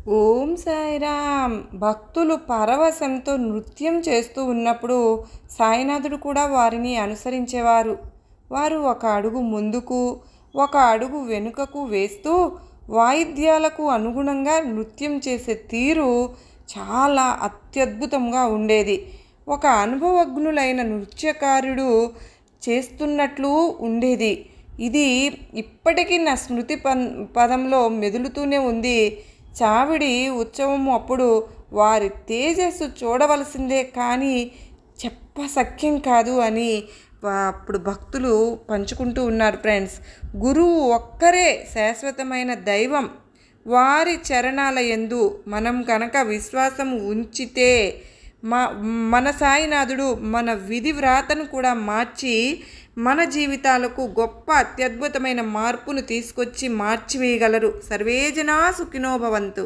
ఓం సాయిరామ్. భక్తులు పరవశంతో నృత్యం చేస్తూ ఉన్నప్పుడు సాయినాథుడు కూడా వారిని అనుసరించేవారు. వారు ఒక అడుగు ముందుకు ఒక అడుగు వెనుకకు వేస్తూ వాయిద్యాలకు అనుగుణంగా నృత్యం చేసే తీరు చాలా అత్యద్భుతంగా ఉండేది. ఒక అనుభవజ్ఞులైన నృత్యకారుడు చేస్తున్నట్లు ఉండేది. ఇది ఇప్పటికీ నా స్మృతి పదంలో మెదులుతూనే ఉంది. చావిడి ఉత్సవం అప్పుడు వారి తేజస్సు చూడవలసిందే కానీ చెప్పసఖ్యం కాదు అని అప్పుడు భక్తులు పంచుకుంటూ ఉన్నారు. ఫ్రెండ్స్, గురువు ఒక్కరే శాశ్వతమైన దైవం. వారి చరణాల యందు మనం కనుక విశ్వాసం ఉంచితే మన సాయినాథుడు మన విధి వ్రాతను కూడా మార్చి మన జీవితాలకు గొప్ప అత్యద్భుతమైన మార్పును తీసుకొచ్చి మార్చివేయగలరు. సర్వేజనా సుఖినో భవంతు.